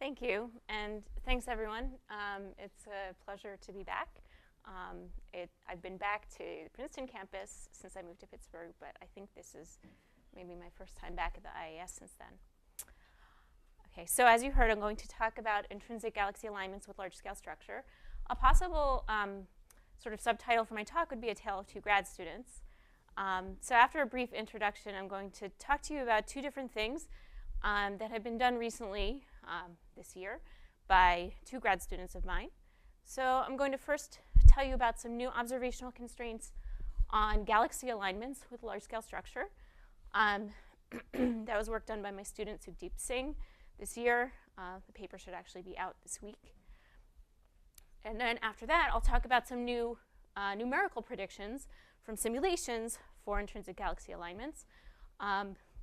Thank you, and thanks everyone. It's a pleasure to be back. I've been back to the Princeton campus since I moved to Pittsburgh, but I think this is maybe my first time back at the IAS since then. Okay, so as you heard, I'm going to talk about intrinsic galaxy alignments with large-scale structure. A possible sort of subtitle for my talk would be A Tale of Two Grad Students. So after a brief introduction, I'm going to talk to you about two different things that have been done recently this year by two grad students of mine. So I'm going to first tell you about some new observational constraints on galaxy alignments with large-scale structure. That was work done by my student Sukhdeep Singh this year. The paper should actually be out this week. And then after that, I'll talk about some new numerical predictions from simulations for intrinsic galaxy alignments.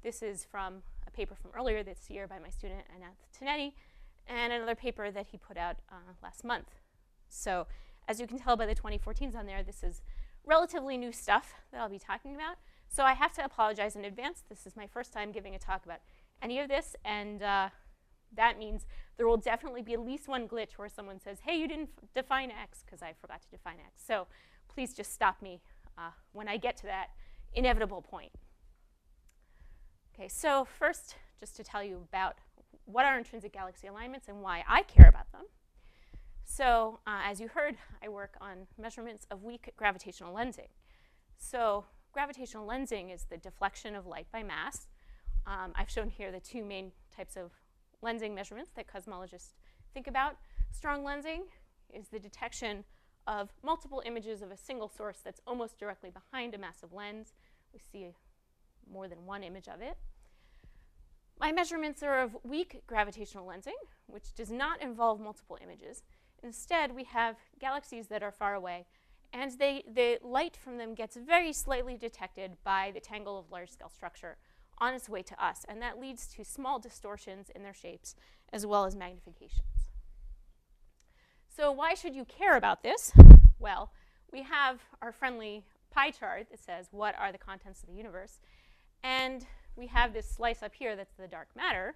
This is from a paper from earlier this year by my student Ananth Tinetti, and another paper that he put out last month. So as you can tell by the 2014s on there, this is relatively new stuff that I'll be talking about. So I have to apologize in advance. This is my first time giving a talk about any of this, and that means there will definitely be at least one glitch where someone says, hey, you didn't define X, because I forgot to define X. So please just stop me when I get to that inevitable point. Okay, so first, just to tell you about what are intrinsic galaxy alignments and why I care about them. So as you heard, I work on measurements of weak gravitational lensing. So gravitational lensing is the deflection of light by mass. I've shown here the two main types of lensing measurements that cosmologists think about. Strong lensing is the detection of multiple images of a single source that's almost directly behind a massive lens. We see more than one image of it. My measurements are of weak gravitational lensing, which does not involve multiple images. Instead, we have galaxies that are far away, and the light from them gets very slightly detected by the tangle of large-scale structure on its way to us, and that leads to small distortions in their shapes as well as magnifications. So why should you care about this? Well, we have our friendly pie chart that says what are the contents of the universe, and we have this slice up here that's the dark matter,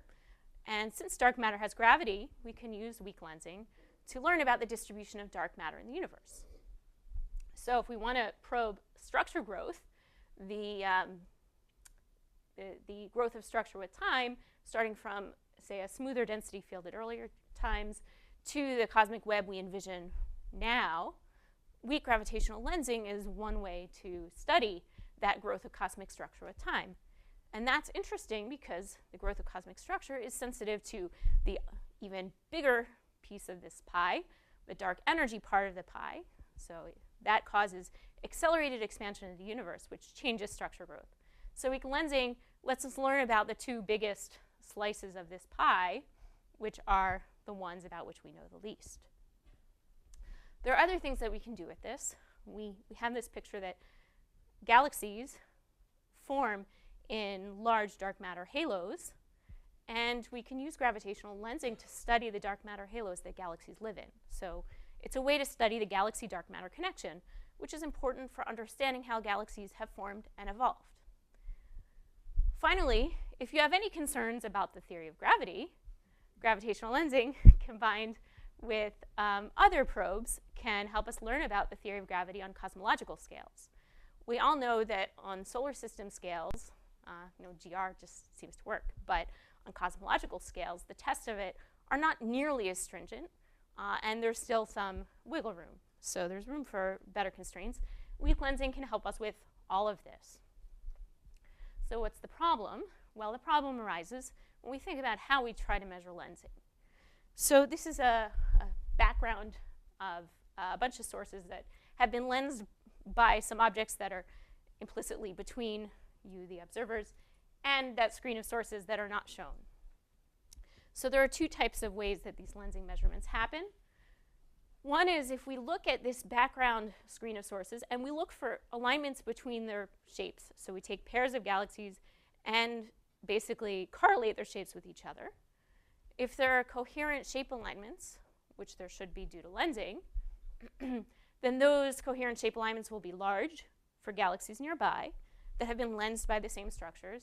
and since dark matter has gravity, we can use weak lensing to learn about the distribution of dark matter in the universe. So if we want to probe structure growth, the growth of structure with time, starting from, say, a smoother density field at earlier times to the cosmic web we envision now, weak gravitational lensing is one way to study that growth of cosmic structure with time. And that's interesting because the growth of cosmic structure is sensitive to the even bigger piece of this pie, the dark energy part of the pie. So that causes accelerated expansion of the universe, which changes structure growth. So weak lensing lets us learn about the two biggest slices of this pie, which are the ones about which we know the least. There are other things that we can do with this. We have this picture that galaxies form in large dark matter halos, and we can use gravitational lensing to study the dark matter halos that galaxies live in. So it's a way to study the galaxy-dark matter connection, which is important for understanding how galaxies have formed and evolved. Finally, if you have any concerns about the theory of gravity, gravitational lensing combined with other probes can help us learn about the theory of gravity on cosmological scales. We all know that on solar system scales, GR just seems to work, but on cosmological scales, the tests of it are not nearly as stringent, and there's still some wiggle room. So there's room for better constraints. Weak lensing can help us with all of this. So what's the problem? Well, the problem arises when we think about how we try to measure lensing. So this is a background of a bunch of sources that have been lensed by some objects that are implicitly between you, the observers, and that screen of sources that are not shown. So there are two types of ways that these lensing measurements happen. One is if we look at this background screen of sources and we look for alignments between their shapes. So we take pairs of galaxies and basically correlate their shapes with each other. If there are coherent shape alignments, which there should be due to lensing, then those coherent shape alignments will be large for galaxies nearby that have been lensed by the same structures.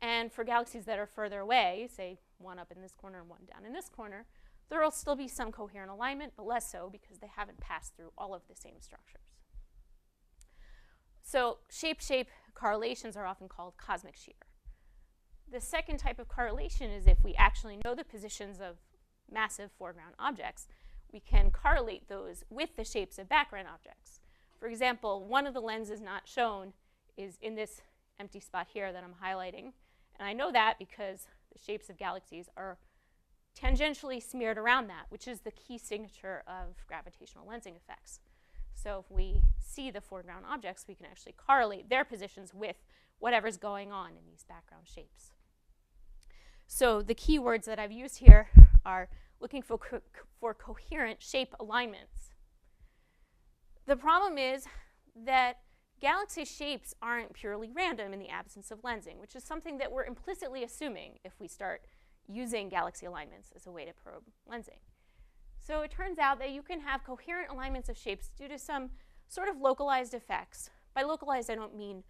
And for galaxies that are further away, say one up in this corner and one down in this corner, there will still be some coherent alignment, but less so because they haven't passed through all of the same structures. So shape-shape correlations are often called cosmic shear. The second type of correlation is if we actually know the positions of massive foreground objects, we can correlate those with the shapes of background objects. For example, one of the lenses not shown is in this empty spot here that I'm highlighting. And I know that because the shapes of galaxies are tangentially smeared around that, which is the key signature of gravitational lensing effects. So if we see the foreground objects, we can actually correlate their positions with whatever's going on in these background shapes. So the key words that I've used here are looking for coherent shape alignments. The problem is that galaxy shapes aren't purely random in the absence of lensing, which is something that we're implicitly assuming if we start using galaxy alignments as a way to probe lensing. So it turns out that you can have coherent alignments of shapes due to some sort of localized effects. By localized, I don't mean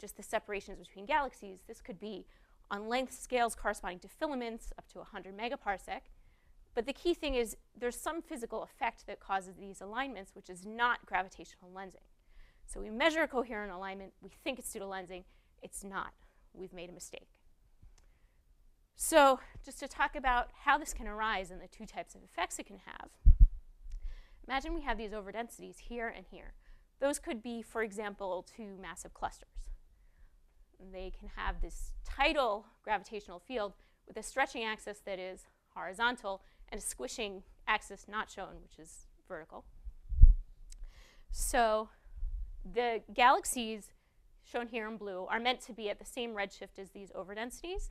just the separations between galaxies. This could be on length scales corresponding to filaments up to 100 megaparsec. But the key thing is there's some physical effect that causes these alignments, which is not gravitational lensing. So we measure coherent alignment. We think it's due to lensing. It's not. We've made a mistake. So just to talk about how this can arise and the two types of effects it can have, imagine we have these overdensities here and here. Those could be, for example, two massive clusters. They can have this tidal gravitational field with a stretching axis that is horizontal and a squishing axis not shown, which is vertical. So the galaxies shown here in blue are meant to be at the same redshift as these overdensities,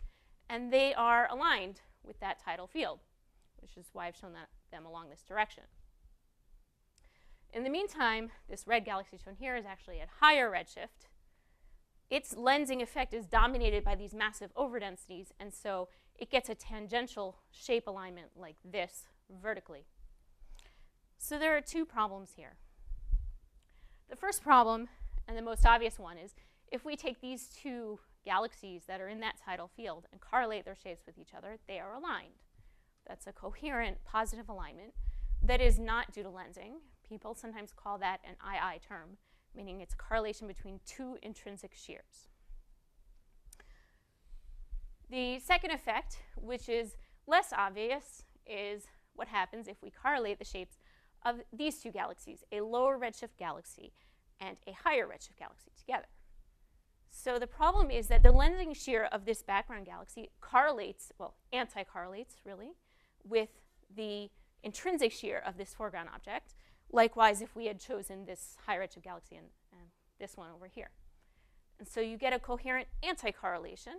and they are aligned with that tidal field, which is why I've shown them along this direction. In the meantime, this red galaxy shown here is actually at higher redshift. Its lensing effect is dominated by these massive overdensities, and so it gets a tangential shape alignment like this vertically. So there are two problems here. The first problem, and the most obvious one, is if we take these two galaxies that are in that tidal field and correlate their shapes with each other, they are aligned. That's a coherent positive alignment that is not due to lensing. People sometimes call that an II term, meaning it's a correlation between two intrinsic shears. The second effect, which is less obvious, is what happens if we correlate the shapes of these two galaxies, a lower redshift galaxy and a higher redshift galaxy together. So the problem is that the lensing shear of this background galaxy correlates, well, anti-correlates really, with the intrinsic shear of this foreground object. Likewise, if we had chosen this high redshift galaxy and this one over here. And so you get a coherent anti-correlation,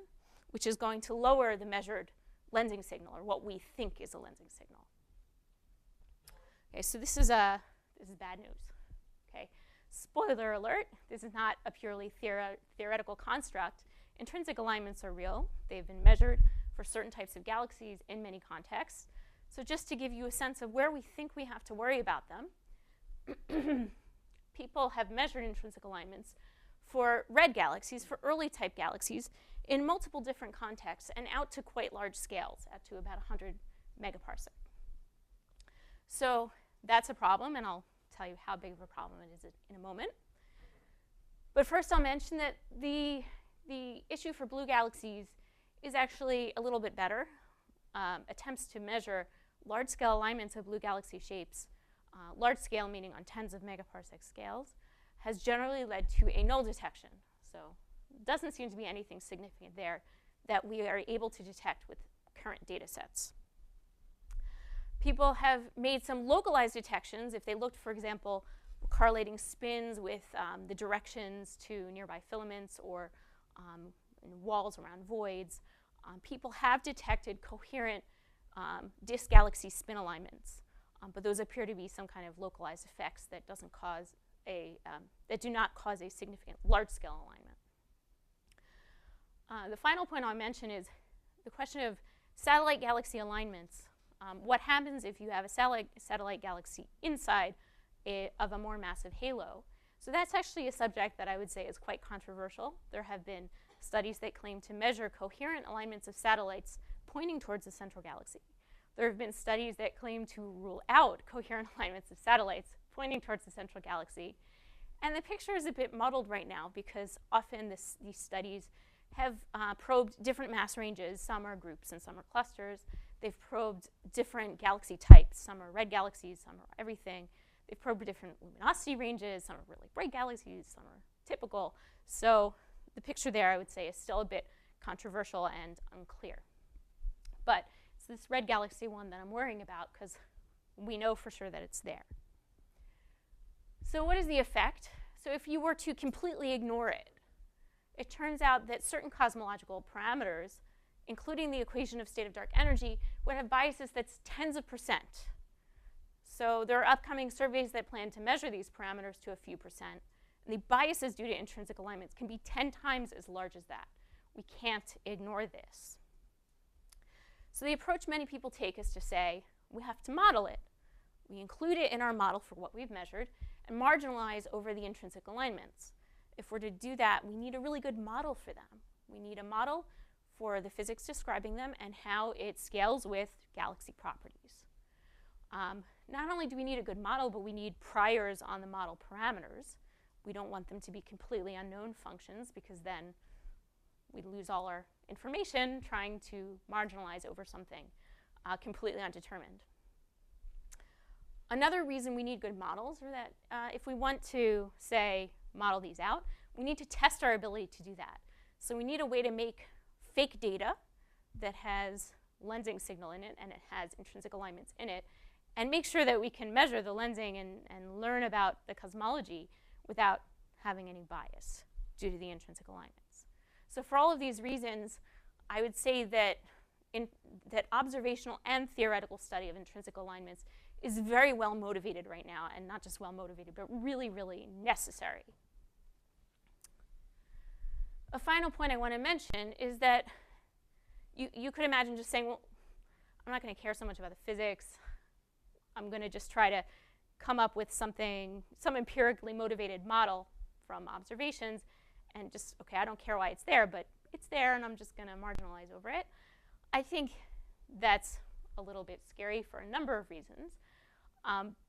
which is going to lower the measured lensing signal, or what we think is a lensing signal. Okay, so this is bad news. Okay, spoiler alert, this is not a purely theoretical construct. Intrinsic alignments are real. They've been measured for certain types of galaxies in many contexts. So just to give you a sense of where we think we have to worry about them, people have measured intrinsic alignments for red galaxies, for early type galaxies, in multiple different contexts and out to quite large scales, out to about 100 megaparsec. So that's a problem, and I'll tell you how big of a problem it is in a moment. But first I'll mention that the issue for blue galaxies is actually a little bit better. Attempts to measure large-scale alignments of blue galaxy shapes, large scale meaning on tens of megaparsec scales, has generally led to a null detection. So it doesn't seem to be anything significant there that we are able to detect with current data sets. People have made some localized detections. If they looked, for example, correlating spins with the directions to nearby filaments or in walls around voids, people have detected coherent disk galaxy spin alignments. But those appear to be some kind of localized effects that that do not cause a significant large-scale alignment. The final point I'll mention is the question of satellite galaxy alignments. What happens if you have a satellite galaxy inside of a more massive halo? So that's actually a subject that I would say is quite controversial. There have been studies that claim to measure coherent alignments of satellites pointing towards the central galaxy. There have been studies that claim to rule out coherent alignments of satellites pointing towards the central galaxy. And the picture is a bit muddled right now because often these studies have probed different mass ranges. Some are groups and some are clusters. They've probed different galaxy types. Some are red galaxies, some are everything. They've probed different luminosity ranges. Some are really bright galaxies, some are typical. So the picture there, I would say, is still a bit controversial and unclear. But it's this red galaxy one that I'm worrying about because we know for sure that it's there. So what is the effect? So if you were to completely ignore it, it turns out that certain cosmological parameters, including the equation of state of dark energy, would have biases that's tens of percent. So there are upcoming surveys that plan to measure these parameters to a few percent. And the biases due to intrinsic alignments can be 10 times as large as that. We can't ignore this. So the approach many people take is to say, we have to model it. We include it in our model for what we've measured and marginalize over the intrinsic alignments. If we're to do that, we need a really good model for them. We need a model for the physics describing them and how it scales with galaxy properties. Not only do we need a good model, but we need priors on the model parameters. We don't want them to be completely unknown functions because then we'd lose all our information trying to marginalize over something completely undetermined. Another reason we need good models is that if we want to, say, model these out, we need to test our ability to do that. So we need a way to make fake data that has lensing signal in it and it has intrinsic alignments in it, and make sure that we can measure the lensing and learn about the cosmology without having any bias due to the intrinsic alignments. So for all of these reasons, I would say that that observational and theoretical study of intrinsic alignments is very well motivated right now, and not just well motivated, but really, really necessary. A final point I want to mention is that you could imagine just saying, well, I'm not going to care so much about the physics. I'm going to just try to come up with some empirically motivated model from observations, and just, okay, I don't care why it's there, but it's there, and I'm just going to marginalize over it. I think that's a little bit scary for a number of reasons.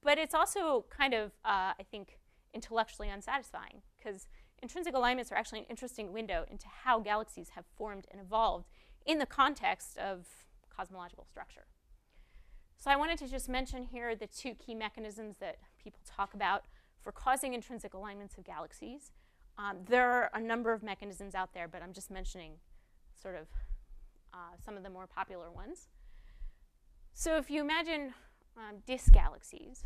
But it's also kind of, I think, intellectually unsatisfying, because intrinsic alignments are actually an interesting window into how galaxies have formed and evolved in the context of cosmological structure. So I wanted to just mention here the two key mechanisms that people talk about for causing intrinsic alignments of galaxies. There are a number of mechanisms out there, but I'm just mentioning sort of some of the more popular ones. So if you imagine disk galaxies,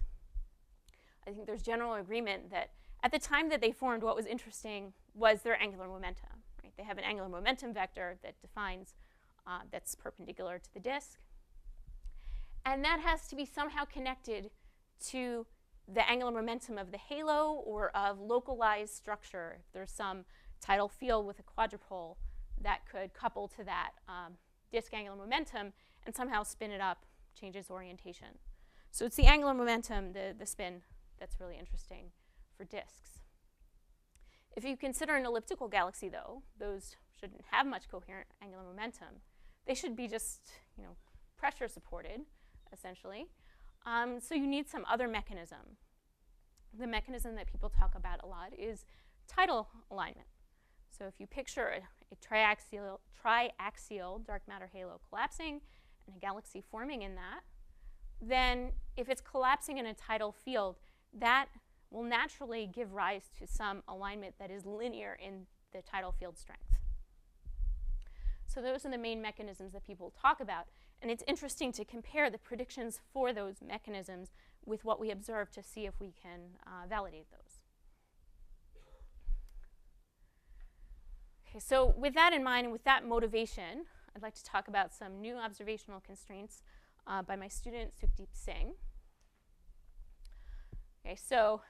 I think there's general agreement that at the time that they formed, what was interesting was their angular momentum. Right? They have an angular momentum vector that defines, that's perpendicular to the disk. And that has to be somehow connected to the angular momentum of the halo or of localized structure. If there's some tidal field with a quadrupole that could couple to that disk angular momentum and somehow spin it up, change its orientation. So it's the angular momentum, the spin, that's really interesting for disks. If you consider an elliptical galaxy, though, those shouldn't have much coherent angular momentum. They should be just, pressure supported, essentially. So you need some other mechanism. The mechanism that people talk about a lot is tidal alignment. So if you picture a triaxial dark matter halo collapsing and a galaxy forming in that, then if it's collapsing in a tidal field, that will naturally give rise to some alignment that is linear in the tidal field strength. So those are the main mechanisms that people talk about. And it's interesting to compare the predictions for those mechanisms with what we observe to see if we can validate those. Okay, so with that in mind and with that motivation, I'd like to talk about some new observational constraints by my student Sukhdeep Singh. Okay, so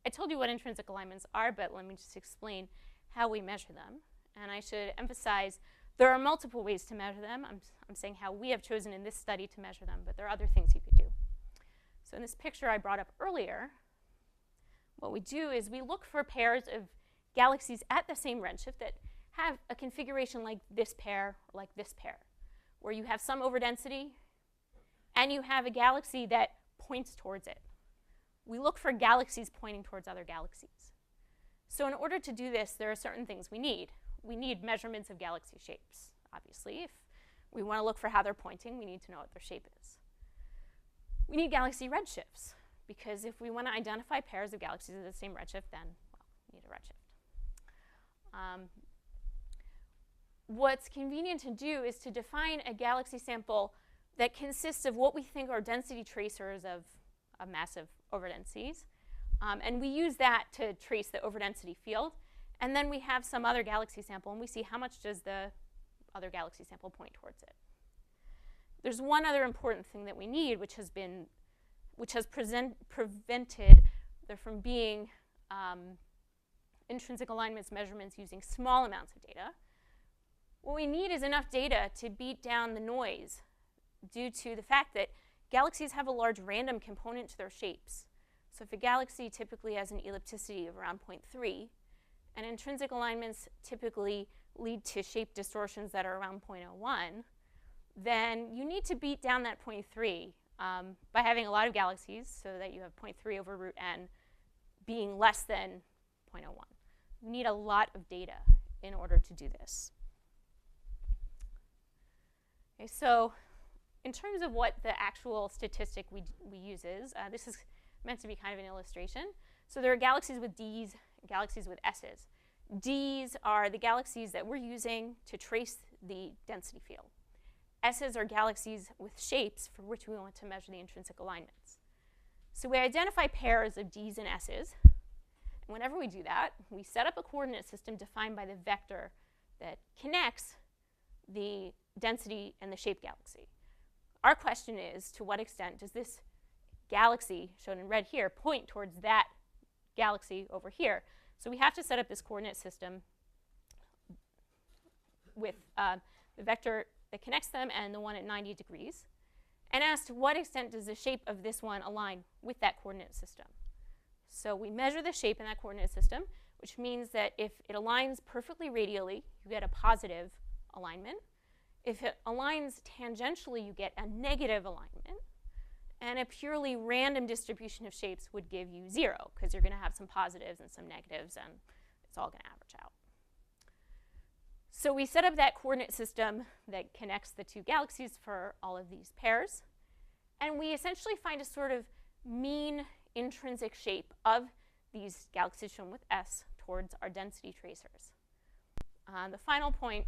I told you what intrinsic alignments are, but let me just explain how we measure them. And I should emphasize there are multiple ways to measure them. I'm saying how we have chosen in this study to measure them, but there are other things you could do. So in this picture I brought up earlier, what we do is we look for pairs of galaxies at the same redshift that have a configuration like this pair or like this pair. where you have some overdensity and you have a galaxy that points towards it. We look for galaxies pointing towards other galaxies. So in order to do this, there are certain things we need. We need measurements of galaxy shapes, obviously. If we want to look for how they're pointing, we need to know what their shape is. We need galaxy redshifts, because if we want to identify pairs of galaxies of the same redshift, then, well, we need a redshift. What's convenient to do is to define a galaxy sample that consists of what we think are density tracers of massive overdensities. And we use that to trace the overdensity field. And then we have some other galaxy sample, and we see how much does the other galaxy sample point towards it. There's one other important thing that we need, which has prevented there from being intrinsic alignments measurements using small amounts of data. What we need is enough data to beat down the noise due to the fact that galaxies have a large random component to their shapes. So if a galaxy typically has an ellipticity of around 0.3, and intrinsic alignments typically lead to shape distortions that are around 0.01, then you need to beat down that 0.3 by having a lot of galaxies so that you have 0.3 over root n being less than 0.01. You need a lot of data in order to do this. Okay, so in terms of what the actual statistic we use is, this is meant to be kind of an illustration. So there are galaxies with Ds and galaxies with Ss. Ds are the galaxies that we're using to trace the density field. S's are galaxies with shapes for which we want to measure the intrinsic alignments. So we identify pairs of Ds and S's. And whenever we do that, we set up a coordinate system defined by the vector that connects the density and the shape galaxy. Our question is, to what extent does this galaxy, shown in red here, point towards that galaxy over here? So we have to set up this coordinate system with the vector that connects them and the one at 90 degrees, and ask to what extent does the shape of this one align with that coordinate system. So we measure the shape in that coordinate system, which means that if it aligns perfectly radially, you get a positive alignment. If it aligns tangentially, you get a negative alignment. And a purely random distribution of shapes would give you 0, because you're going to have some positives and some negatives, and it's all going to average out. So we set up that coordinate system that connects the two galaxies for all of these pairs. And we essentially find a sort of mean intrinsic shape of these galaxies shown with S towards our density tracers. The final point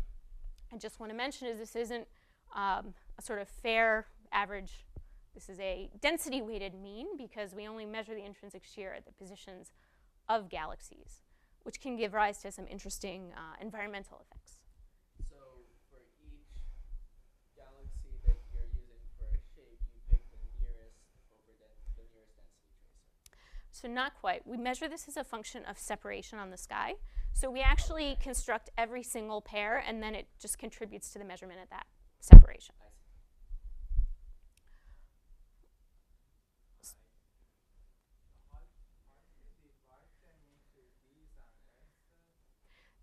I just want to mention is this isn't a sort of fair average. This is a density-weighted mean, because we only measure the intrinsic shear at the positions of galaxies, which can give rise to some interesting environmental effects. So for each galaxy that you're using for a shape, you pick the nearest density tracer? So not quite. We measure this as a function of separation on the sky. So we actually construct every single pair, and then it just contributes to the measurement at that separation.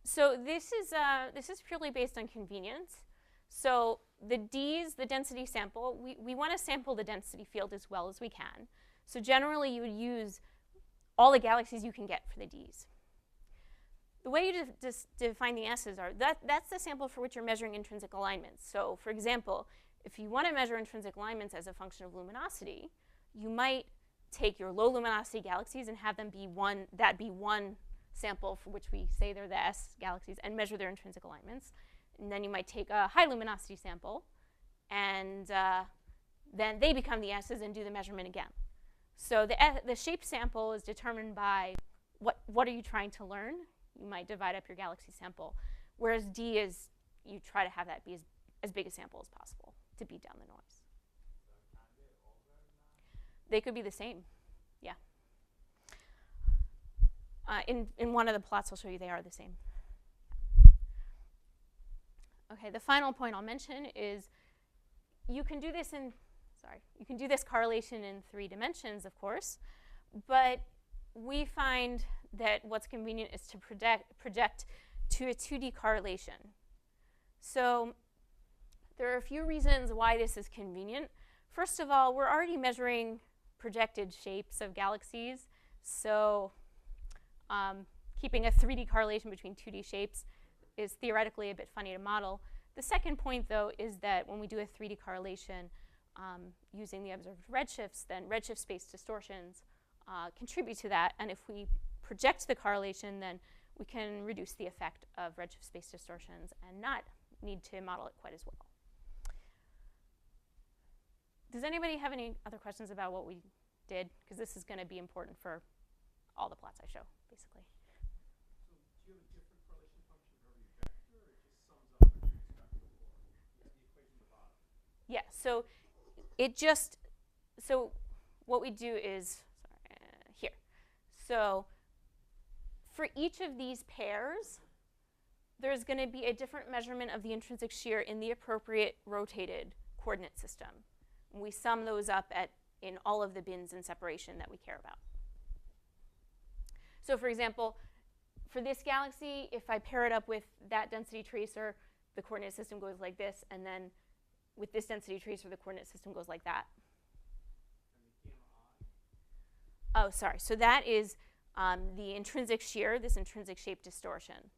So this is purely based on convenience. So the Ds, the density sample, we want to sample the density field as well as we can. So generally, you would use all the galaxies you can get for the Ds. The way you define the S's are, that's the sample for which you're measuring intrinsic alignments. So for example, if you want to measure intrinsic alignments as a function of luminosity, you might take your low luminosity galaxies and have them be one sample for which we say they're the S galaxies and measure their intrinsic alignments. And then you might take a high luminosity sample, and then they become the S's and do the measurement again. So the shape sample is determined by what are you trying to learn. You might divide up your galaxy sample, whereas D is you try to have that be as big a sample as possible to beat down the noise. So can they overlap? They could be the same, yeah. In one of the plots I'll show you, they are the same. Okay, the final point I'll mention is you can do this correlation in 3 dimensions, of course, but we find that what's convenient is to project to a 2D correlation. So There are a few reasons why this is convenient. First of all, we're already measuring projected shapes of galaxies, so keeping a 3D correlation between 2D shapes is theoretically a bit funny to model. The second point, though, is that when we do a 3D correlation using the observed redshifts, then redshift space distortions contribute to that, and if we project the correlation, then we can reduce the effect of redshift space distortions and not need to model it quite as well. Does anybody have any other questions about what we did? Because this is going to be important for all the plots I show, basically. So do you have a different correlation function for every vector, or it just sums up what you expect before? The equation at the bottom. Yeah, so it just, so what we do is, here. So for each of these pairs, there's going to be a different measurement of the intrinsic shear in the appropriate rotated coordinate system. And we sum those up in all of the bins in separation that we care about. So for example, for this galaxy, if I pair it up with that density tracer, the coordinate system goes like this, and then with this density tracer, the coordinate system goes like that. And the gamma I? Oh, sorry. So that is the intrinsic shear, this intrinsic shape distortion.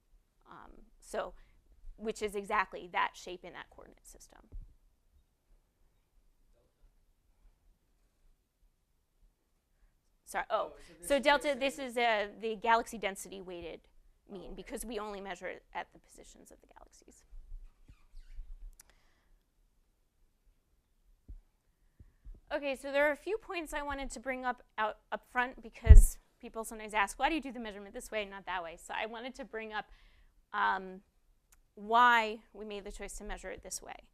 Which is exactly that shape in that coordinate system. Sorry. Oh, so delta, this is the galaxy density weighted mean, because we only measure it at the positions of the galaxies. Okay, so there are a few points I wanted to bring up front, because people sometimes ask, why do you do the measurement this way and not that way? So I wanted to bring up why we made the choice to measure it this way.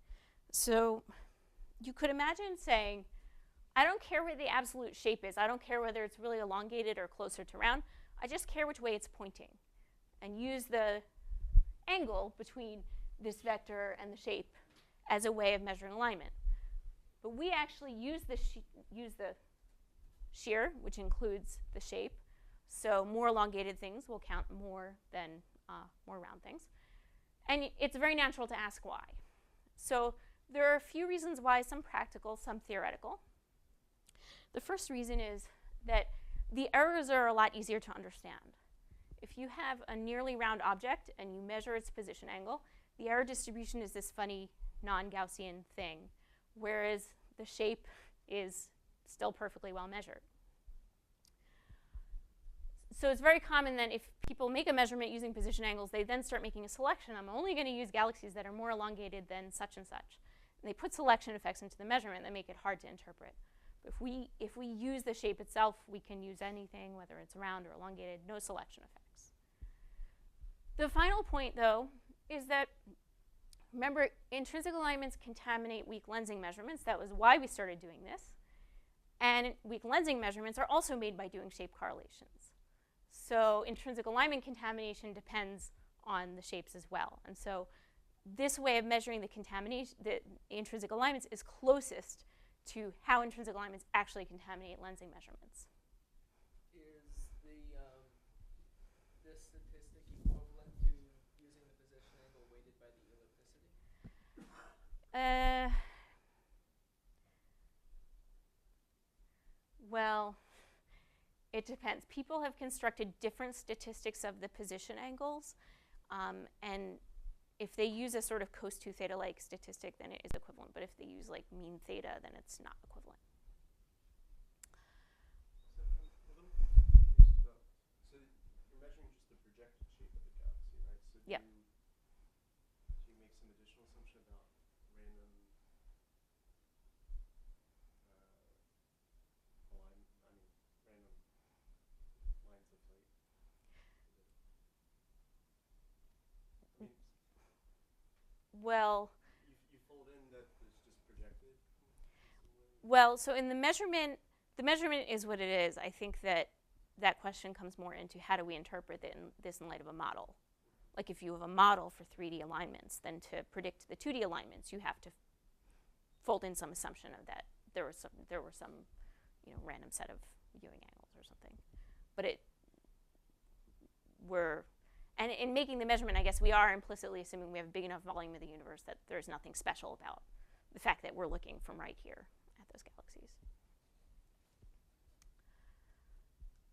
So you could imagine saying, I don't care what the absolute shape is. I don't care whether it's really elongated or closer to round. I just care which way it's pointing, and use the angle between this vector and the shape as a way of measuring alignment. But we actually use the shear, which includes the shape. So more elongated things will count more than more round things. And it's very natural to ask why. So there are a few reasons why, some practical, some theoretical. The first reason is that the errors are a lot easier to understand. If you have a nearly round object and you measure its position angle, the error distribution is this funny non-Gaussian thing, whereas the shape is still perfectly well measured. So it's very common that if people make a measurement using position angles, they then start making a selection. I'm only going to use galaxies that are more elongated than such and such. And they put selection effects into the measurement that make it hard to interpret. But if we use the shape itself, we can use anything, whether it's round or elongated, no selection effects. The final point, though, is that, remember, intrinsic alignments contaminate weak lensing measurements. That was why we started doing this. And weak lensing measurements are also made by doing shape correlations. So intrinsic alignment contamination depends on the shapes as well. And so this way of measuring the contamination, the intrinsic alignments, is closest to how intrinsic alignments actually contaminate lensing measurements. Is this statistic equivalent to using the position angle weighted by the ellipticity? Well, it depends. People have constructed different statistics of the position angles, and if they use a sort of cos 2 theta-like statistic, then it is equivalent. But if they use like mean theta, then it's not equivalent. So I'm a little confused about, so you're measuring just the projected shape of the galaxy, right? So do Yep. you make some additional assumption about random random lines of light? Well, You fold in that it's just projected? well, so in the measurement is what it is. I think that question comes more into how do we interpret this in light of a model. Like if you have a model for 3D alignments, then to predict the 2D alignments, you have to fold in some assumption of that there were some random set of viewing angles or something. But and in making the measurement, I guess we are implicitly assuming we have a big enough volume of the universe that there's nothing special about the fact that we're looking from right here at those galaxies.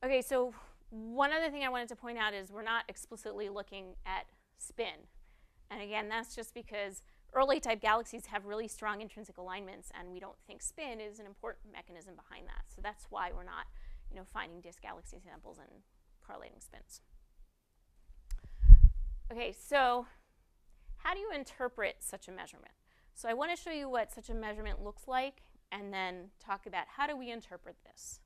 Okay, so one other thing I wanted to point out is we're not explicitly looking at spin. And again, that's just because early type galaxies have really strong intrinsic alignments, and we don't think spin is an important mechanism behind that. So that's why we're not, finding disk galaxy samples and correlating spins. Okay, so how do you interpret such a measurement? So I want to show you what such a measurement looks like, and then talk about how do we interpret this.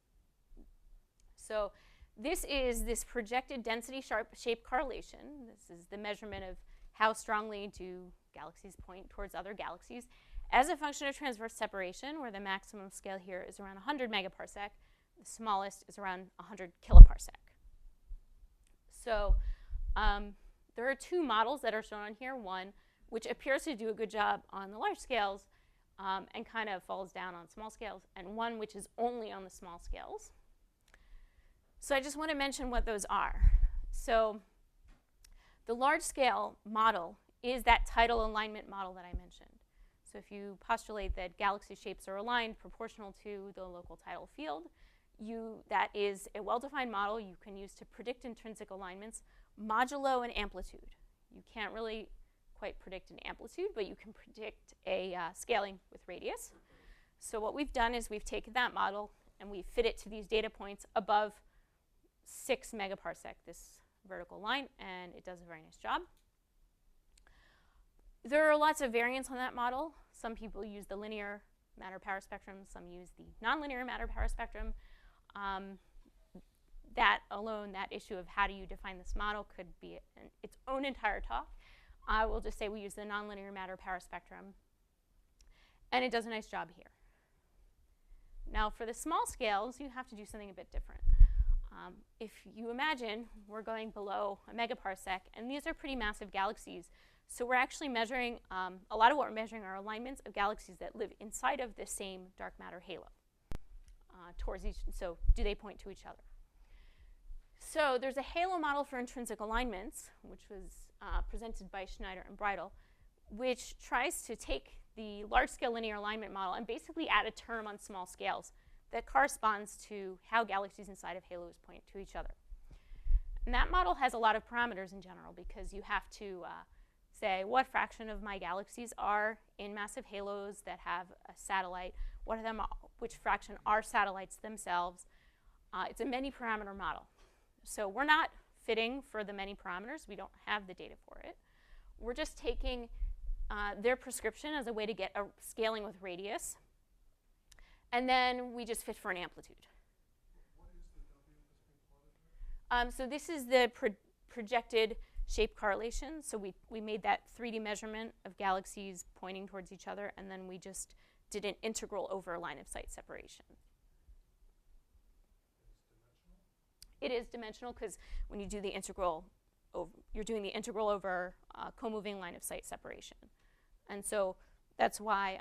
So this is this projected density shape correlation. This is the measurement of how strongly do galaxies point towards other galaxies as a function of transverse separation, where the maximum scale here is around 100 megaparsec. The smallest is around 100 kiloparsec. So there are two models that are shown on here. One, which appears to do a good job on the large scales and kind of falls down on small scales, and one which is only on the small scales. So I just want to mention what those are. So the large scale model is that tidal alignment model that I mentioned. So if you postulate that galaxy shapes are aligned proportional to the local tidal field, that is a well-defined model you can use to predict intrinsic alignments modulo an amplitude. You can't really quite predict an amplitude, but you can predict a scaling with radius. So what we've done is we've taken that model and we've fit it to these data points above 6 megaparsec, this vertical line, and it does a very nice job. There are lots of variants on that model. Some people use the linear matter power spectrum, some use the nonlinear matter power spectrum. That alone, that issue of how do you define this model could be its own entire talk. I will just say we use the nonlinear matter power spectrum, and it does a nice job here. Now for the small scales, you have to do something a bit different. If you imagine we're going below a megaparsec, and these are pretty massive galaxies, so we're actually measuring, a lot of what we're measuring are alignments of galaxies that live inside of the same dark matter halo. So do they point to each other? So there's a halo model for intrinsic alignments, which was presented by Schneider and Breidel, which tries to take the large-scale linear alignment model and basically add a term on small scales that corresponds to how galaxies inside of halos point to each other. And that model has a lot of parameters in general, because you have to say what fraction of my galaxies are in massive halos that have a satellite, which fraction are satellites themselves. It's a many parameter model. So we're not fitting for the many parameters. We don't have the data for it. We're just taking their prescription as a way to get a scaling with radius. And then we just fit for an amplitude. What is the W that's being plotted there? So this is the projected shape correlation. So we made that 3D measurement of galaxies pointing towards each other, and then we just did an integral over line of sight separation. It is dimensional because when you do the integral, you're doing the integral over co-moving line of sight separation. And so that's why,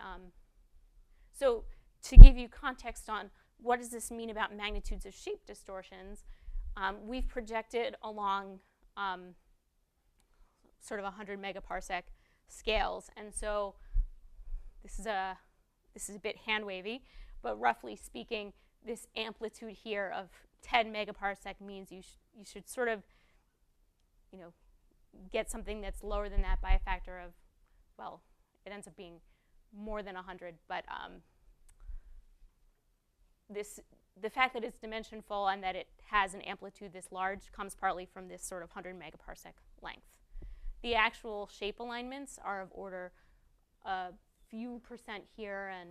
so to give you context on what does this mean about magnitudes of shape distortions, we've projected along sort of 100 megaparsec scales. And so this is a bit hand wavy, but roughly speaking, this amplitude here of 10 megaparsec means you should sort of, get something that's lower than that by a factor of, well, it ends up being more than 100, but the fact that it's dimensionful and that it has an amplitude this large comes partly from this sort of 100 megaparsec length. The actual shape alignments are of order a few percent here and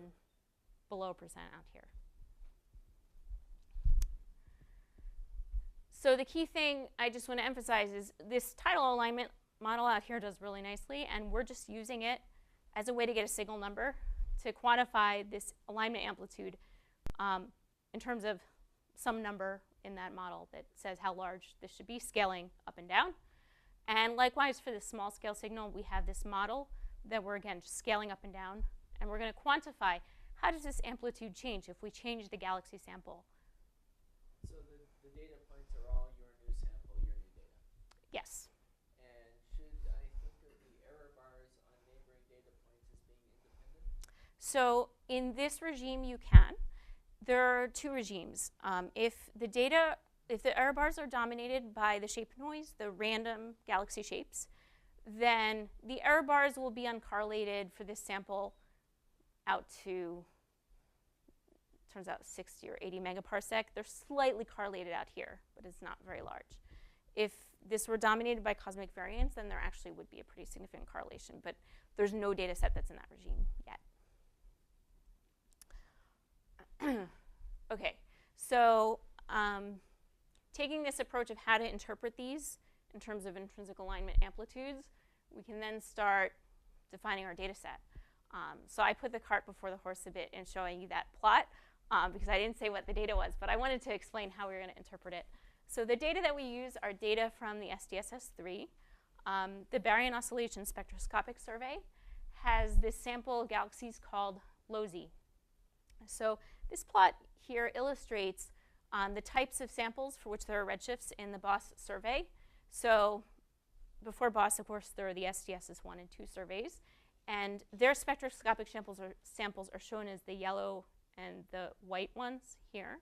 below percent out here. So the key thing I just want to emphasize is this tidal alignment model out here does really nicely, and we're just using it as a way to get a signal number to quantify this alignment amplitude in terms of some number in that model that says how large this should be, scaling up and down. And likewise for the small scale signal, we have this model that we're, again, just scaling up and down, and we're going to quantify how does this amplitude change if we change the galaxy sample. So the data points are all your new sample, your new data? Yes. So in this regime, you can. There are two regimes. If the error bars are dominated by the shape noise, the random galaxy shapes, then the error bars will be uncorrelated for this sample out to, turns out, 60 or 80 megaparsec. They're slightly correlated out here, but it's not very large. If this were dominated by cosmic variance, then there actually would be a pretty significant correlation, but there's no data set that's in that regime yet. Okay, so taking this approach of how to interpret these in terms of intrinsic alignment amplitudes, we can then start defining our data set. So I put the cart before the horse a bit in showing you that plot because I didn't say what the data was, but I wanted to explain how we were going to interpret it. So the data that we use are data from the SDSS-III. The Baryon Oscillation Spectroscopic Survey has this sample of galaxies called LOWZ. So this plot here illustrates the types of samples for which there are redshifts in the BOSS survey. So before BOSS, of course, there are the SDSS-I and II surveys. And their spectroscopic samples are shown as the yellow and the white ones here.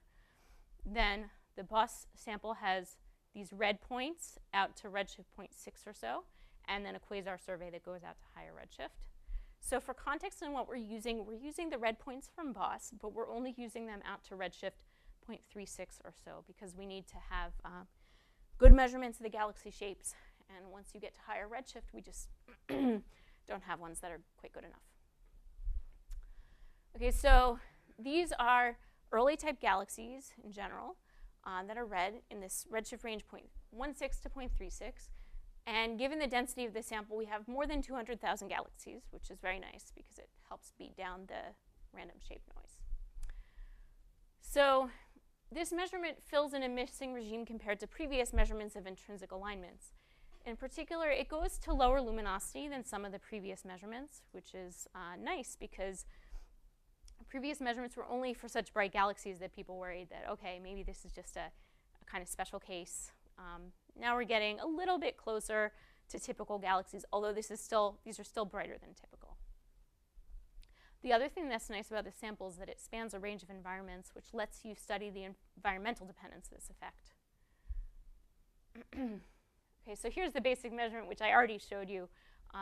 Then the BOSS sample has these red points out to redshift 0.6 or so, and then a quasar survey that goes out to higher redshift. So for context on what we're using the red points from BOSS, but we're only using them out to redshift 0.36 or so because we need to have good measurements of the galaxy shapes. And once you get to higher redshift, we just don't have ones that are quite good enough. Okay, so these are early type galaxies in general that are red in this redshift range 0.16 to 0.36. And given the density of the sample, we have more than 200,000 galaxies, which is very nice because it helps beat down the random shape noise. So this measurement fills in a missing regime compared to previous measurements of intrinsic alignments. In particular, it goes to lower luminosity than some of the previous measurements, which is nice because previous measurements were only for such bright galaxies that people worried that, okay, maybe this is just a kind of special case. Now we're getting a little bit closer to typical galaxies, although these are still brighter than typical. The other thing that's nice about this sample is that it spans a range of environments, which lets you study the environmental dependence of this effect. Okay, so here's the basic measurement, which I already showed you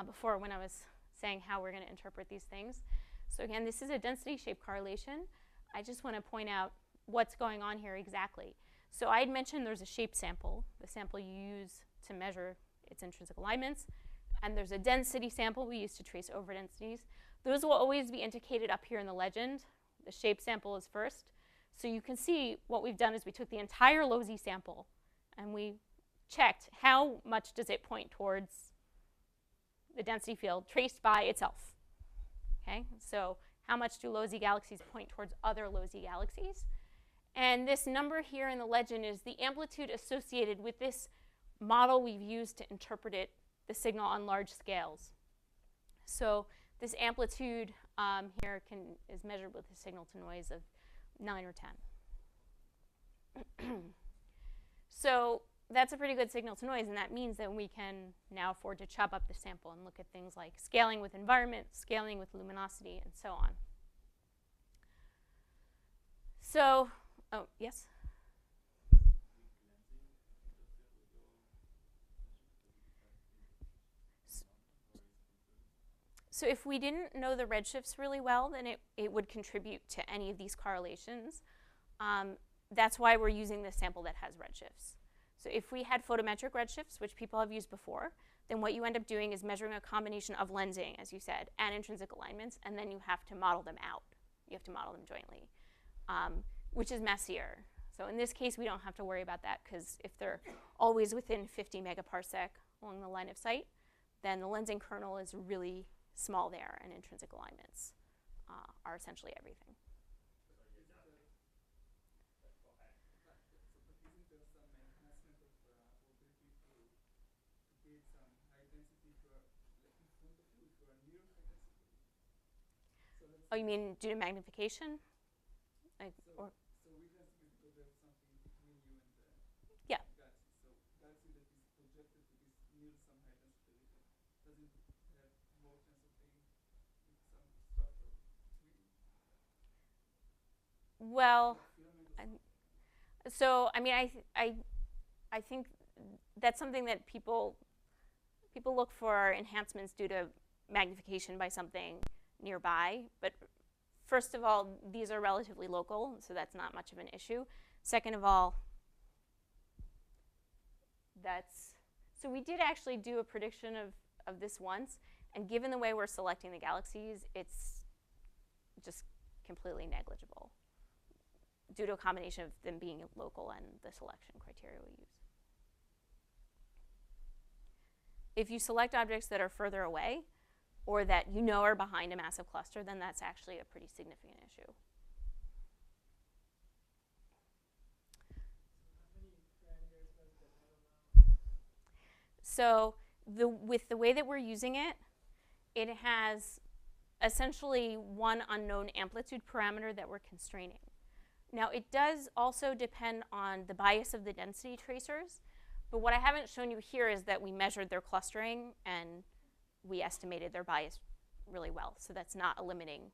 before when I was saying how we're going to interpret these things. So again, this is a density shape correlation. I just want to point out what's going on here exactly. So I had mentioned there's a shape sample, the sample you use to measure its intrinsic alignments, and there's a density sample we use to trace overdensities. Those will always be indicated up here in the legend. The shape sample is first. So you can see what we've done is we took the entire LOWZ sample and we checked how much does it point towards the density field traced by itself. Okay, so how much do LOWZ galaxies point towards other LOWZ galaxies? And this number here in the legend is the amplitude associated with this model we've used to interpret the signal on large scales. So this amplitude here is measured with a signal to noise of 9 or 10. So that's a pretty good signal to noise, and that means that we can now afford to chop up the sample and look at things like scaling with environment, scaling with luminosity, and so on. So, oh, yes? So if we didn't know the redshifts really well, then it would contribute to any of these correlations. That's why we're using this sample that has redshifts. So if we had photometric redshifts, which people have used before, then what you end up doing is measuring a combination of lensing, as you said, and intrinsic alignments, and then you have to model them out. You have to model them jointly, which is messier. So in this case, we don't have to worry about that, because if they're always within 50 megaparsec along the line of sight, then the lensing kernel is really small there, and intrinsic alignments are essentially everything. Oh, you mean due to magnification? Like, So we just because there's something between you and the yeah. galaxy. So galaxy that is projected to be near some high density region, does it have more chance of being with some structure between? Well, so I mean, I think that's something that people look for enhancements due to magnification by something nearby. But first of all, these are relatively local, so that's not much of an issue. Second of all, so we did actually do a prediction of this once, and given the way we're selecting the galaxies, it's just completely negligible due to a combination of them being local and the selection criteria we use. If you select objects that are further away or that you know are behind a massive cluster, then that's actually a pretty significant issue. So with the way that we're using it, it has essentially one unknown amplitude parameter that we're constraining. Now, it does also depend on the bias of the density tracers, but what I haven't shown you here is that we measured their clustering and we estimated their bias really well. So that's not a limiting.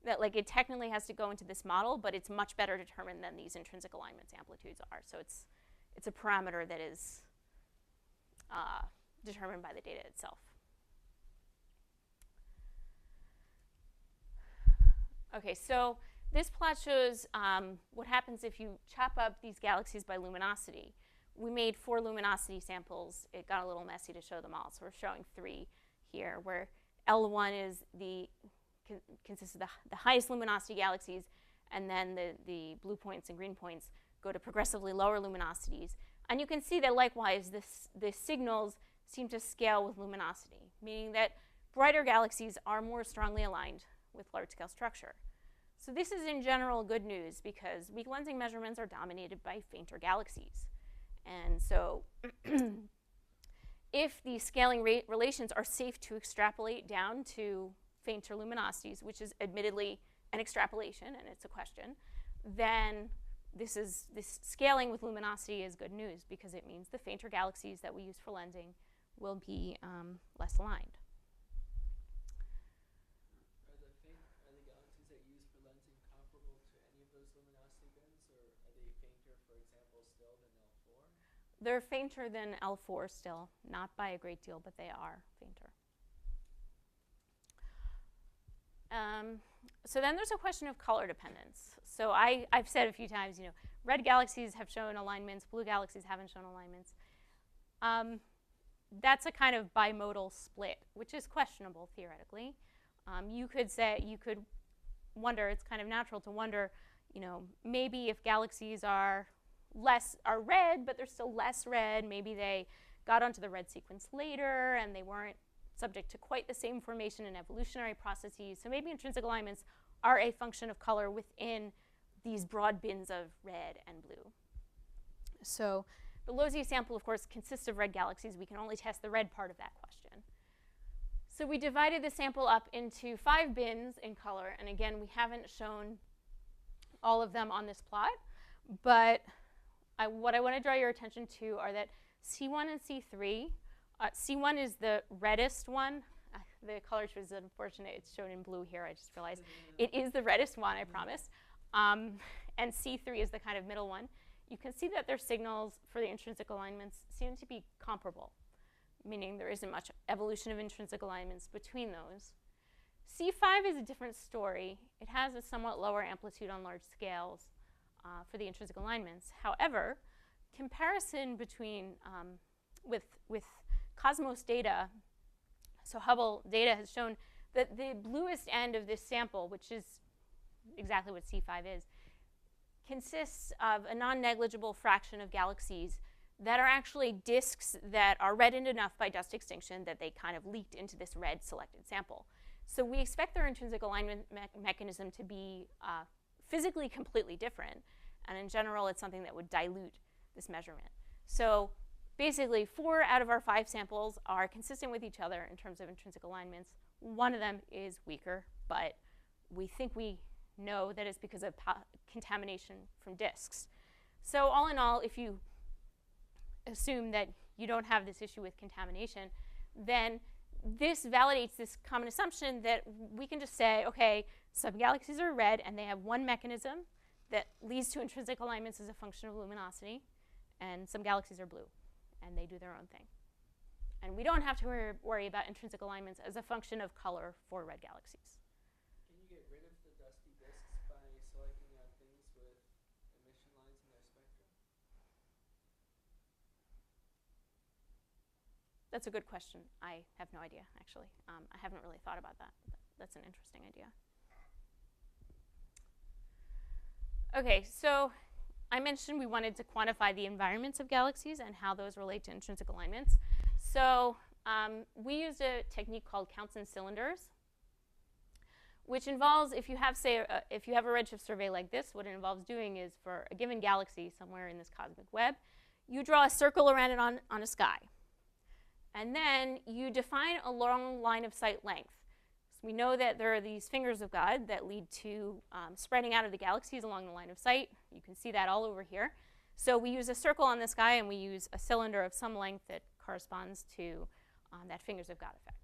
That, like, it technically has to go into this model, but it's much better determined than these intrinsic alignments amplitudes are. So it's a parameter that is determined by the data itself. Okay, so this plot shows what happens if you chop up these galaxies by luminosity. We made 4 luminosity samples. It got a little messy to show them all, so we're showing 3 here, where L1 is consists of the highest luminosity galaxies, and then the blue points and green points go to progressively lower luminosities. And you can see that likewise, the signals seem to scale with luminosity, meaning that brighter galaxies are more strongly aligned with large-scale structure. So this is in general good news because weak lensing measurements are dominated by fainter galaxies. And so if these scaling relations are safe to extrapolate down to fainter luminosities, which is admittedly an extrapolation and it's a question, then this scaling with luminosity is good news because it means the fainter galaxies that we use for lensing will be less aligned. Are the galaxies that you use for lensing comparable to any of those luminosity bands, or are they fainter, for example, still than L4? They're fainter than L4 still, not by a great deal, but they are fainter. So then there's a question of color dependence. So I've said a few times, red galaxies have shown alignments, blue galaxies haven't shown alignments. That's a kind of bimodal split, which is questionable theoretically. You could wonder, it's kind of natural to wonder, maybe if galaxies are red, but they're still less red, maybe they got onto the red sequence later and they weren't subject to quite the same formation and evolutionary processes. So maybe intrinsic alignments are a function of color within these broad bins of red and blue. So the LOWZ sample, of course, consists of red galaxies. We can only test the red part of that question. So we divided the sample up into 5 bins in color. And again, we haven't shown all of them on this plot. But what I want to draw your attention to are that C1 and C3, C1 is the reddest one. The color choice is unfortunate. It's shown in blue here. I just realized. It is the reddest one, I promise. And C3 is the kind of middle one. You can see that their signals for the intrinsic alignments seem to be comparable, meaning there isn't much evolution of intrinsic alignments between those. C5 is a different story. It has a somewhat lower amplitude on large scales for the intrinsic alignments. However, comparison between with Cosmos data, so Hubble data has shown that the bluest end of this sample, which is exactly what C5 is, consists of a non-negligible fraction of galaxies that are actually disks that are reddened enough by dust extinction that they kind of leaked into this red selected sample. So we expect their intrinsic alignment mechanism to be physically completely different, and in general it's something that would dilute this measurement. So basically 4 out of our 5 samples are consistent with each other in terms of intrinsic alignments. One of them is weaker, but we think we know that it's because of contamination from disks. So all in all, if you assume that you don't have this issue with contamination, then this validates this common assumption that we can just say, okay, some galaxies are red and they have one mechanism that leads to intrinsic alignments as a function of luminosity, and some galaxies are blue, and they do their own thing. And we don't have to worry about intrinsic alignments as a function of color for red galaxies. Can you get rid of the dusty disks by selecting out things with emission lines in their spectrum? That's a good question. I have no idea, actually. I haven't really thought about that. That's an interesting idea. Okay, so I mentioned we wanted to quantify the environments of galaxies and how those relate to intrinsic alignments. So we used a technique called counts in cylinders, which involves, if you have, say, if you have a redshift survey like this, what it involves doing is for a given galaxy somewhere in this cosmic web, you draw a circle around it on a sky. And then you define a long line of sight length. So we know that there are these fingers of God that lead to spreading out of the galaxies along the line of sight. You can see that all over here. So we use a circle on the sky, and we use a cylinder of some length that corresponds to that fingers of God effect.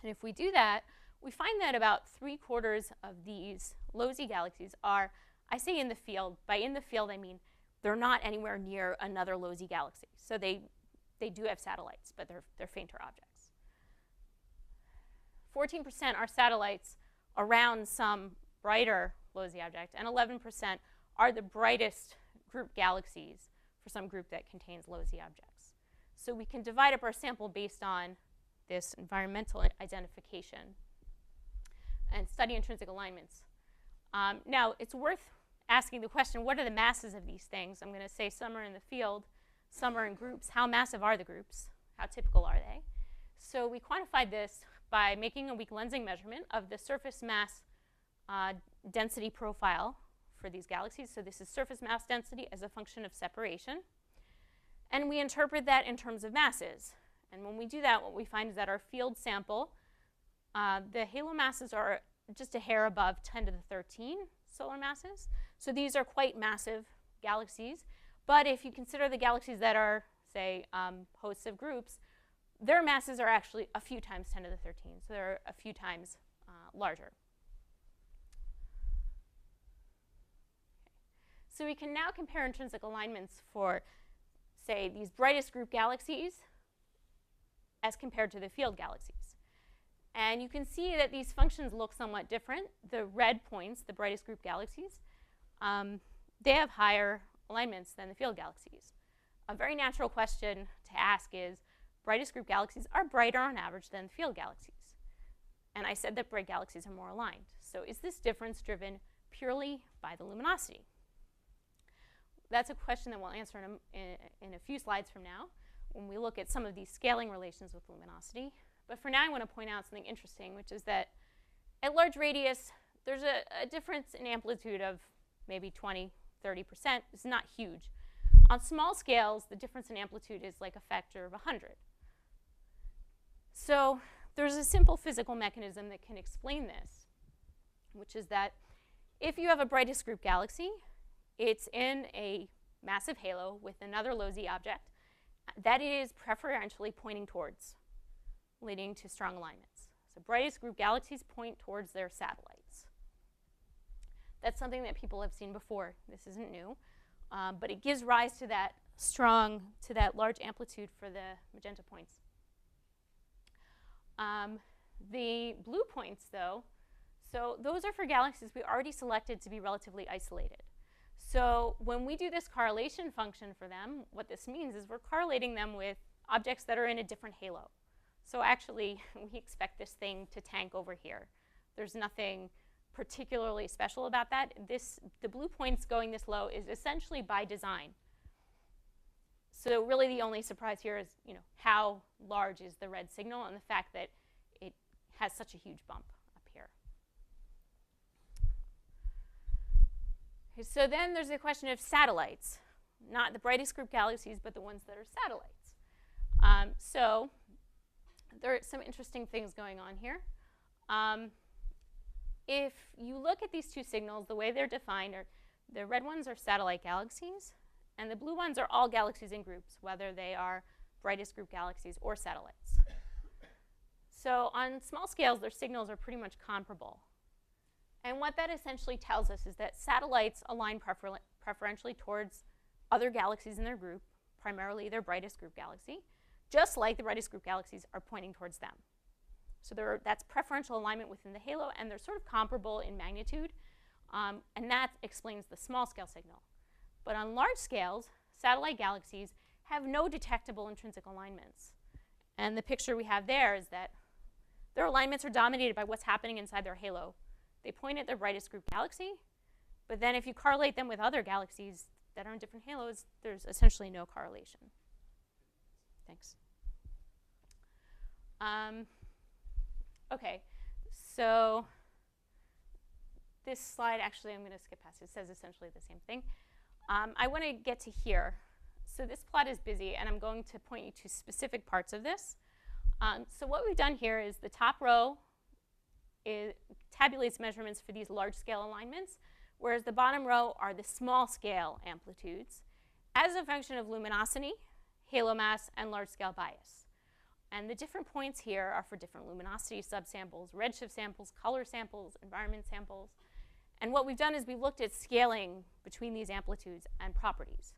And if we do that, we find that about 3/4 of these LOWZ galaxies are, I say in the field. By in the field, I mean they're not anywhere near another LOWZ galaxy. So they do have satellites, but they're fainter objects. 14% are satellites around some brighter LOWZ object, and 11% are the brightest group galaxies for some group that contains LOWZ objects. So we can divide up our sample based on this environmental identification and study intrinsic alignments. Now, it's worth asking the question, what are the masses of these things? I'm going to say some are in the field, some are in groups. How massive are the groups? How typical are they? So we quantified this by making a weak lensing measurement of the surface mass density profile for these galaxies. So this is surface mass density as a function of separation. And we interpret that in terms of masses. And when we do that, what we find is that our field sample, the halo masses are just a hair above 10 to the 13 solar masses. So these are quite massive galaxies. But if you consider the galaxies that are, say, hosts of groups, their masses are actually a few times 10 to the 13. So they're a few times larger. So we can now compare intrinsic alignments for, say, these brightest group galaxies as compared to the field galaxies. And you can see that these functions look somewhat different. The red points, the brightest group galaxies, they have higher alignments than the field galaxies. A very natural question to ask is, brightest group galaxies are brighter on average than field galaxies. And I said that bright galaxies are more aligned. So is this difference driven purely by the luminosity? That's a question that we'll answer in a few slides from now when we look at some of these scaling relations with luminosity. But for now, I want to point out something interesting, which is that at large radius, there's a difference in amplitude of maybe 20, 30%. It's not huge. On small scales, the difference in amplitude is like a factor of 100. So there's a simple physical mechanism that can explain this, which is that if you have a brightest group galaxy, it's in a massive halo with another LOWZ object that it is preferentially pointing towards, leading to strong alignments. So brightest group galaxies point towards their satellites. That's something that people have seen before. This isn't new, but it gives rise to that large amplitude for the magenta points. The blue points, though, so those are for galaxies we already selected to be relatively isolated. So when we do this correlation function for them, what this means is we're correlating them with objects that are in a different halo. So actually, we expect this thing to tank over here. There's nothing particularly special about that. The blue points going this low is essentially by design. So really the only surprise here is, how large is the red signal and the fact that it has such a huge bump up here. Okay, so then there's the question of satellites. Not the brightest group galaxies, but the ones that are satellites. So there are some interesting things going on here. If you look at these two signals, the way they're defined are the red ones are satellite galaxies, and the blue ones are all galaxies in groups, whether they are brightest group galaxies or satellites. So on small scales, their signals are pretty much comparable. And what that essentially tells us is that satellites align preferentially towards other galaxies in their group, primarily their brightest group galaxy, just like the brightest group galaxies are pointing towards them. So that's preferential alignment within the halo, and they're sort of comparable in magnitude, and that explains the small scale signal. But on large scales, satellite galaxies have no detectable intrinsic alignments. And the picture we have there is that their alignments are dominated by what's happening inside their halo. They point at their brightest group galaxy, but then if you correlate them with other galaxies that are in different halos, there's essentially no correlation. Thanks. Okay, so this slide, actually, I'm going to skip past it. It says essentially the same thing. I want to get to here. So this plot is busy, and I'm going to point you to specific parts of this. So what we've done here is the top row tabulates measurements for these large-scale alignments, whereas the bottom row are the small-scale amplitudes as a function of luminosity, halo mass, and large-scale bias. And the different points here are for different luminosity subsamples, redshift samples, color samples, environment samples. And what we've done is we've looked at scaling between these amplitudes and properties.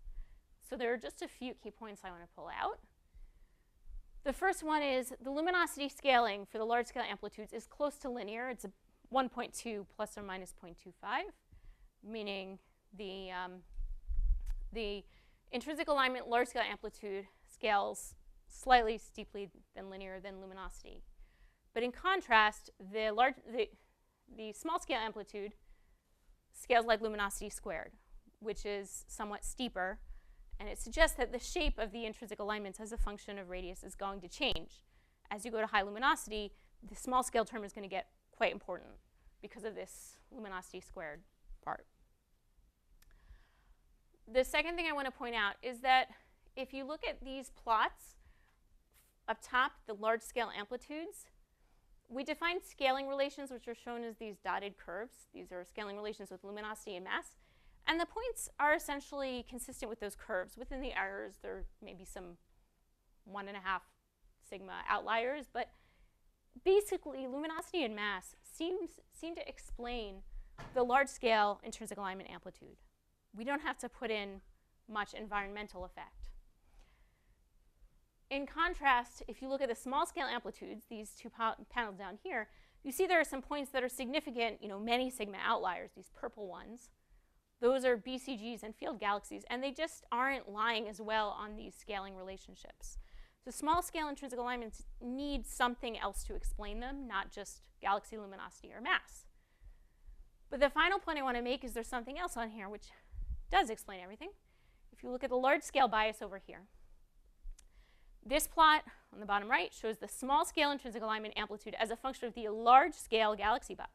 So there are just a few key points I want to pull out. The first one is the luminosity scaling for the large-scale amplitudes is close to linear. It's a 1.2 plus or minus 0.25, meaning the intrinsic alignment large-scale amplitude scales slightly steeply than linear than luminosity. But in contrast, the small-scale amplitude scales like luminosity squared, which is somewhat steeper. And it suggests that the shape of the intrinsic alignments as a function of radius is going to change. As you go to high luminosity, the small scale term is going to get quite important because of this luminosity squared part. The second thing I want to point out is that if you look at these plots, up top, the large scale amplitudes, we define scaling relations, which are shown as these dotted curves. These are scaling relations with luminosity and mass. And the points are essentially consistent with those curves. Within the errors, there may be some 1.5 sigma outliers, but basically, luminosity and mass seem to explain the large-scale intrinsic alignment amplitude. We don't have to put in much environmental effect. In contrast, if you look at the small-scale amplitudes, these two panels down here, you see there are some points that are significant, many sigma outliers, these purple ones. Those are BGGs and field galaxies, and they just aren't lying as well on these scaling relationships. So small-scale intrinsic alignments need something else to explain them, not just galaxy luminosity or mass. But the final point I want to make is there's something else on here which does explain everything. If you look at the large-scale bias over here, this plot on the bottom right shows the small-scale intrinsic alignment amplitude as a function of the large-scale galaxy bias.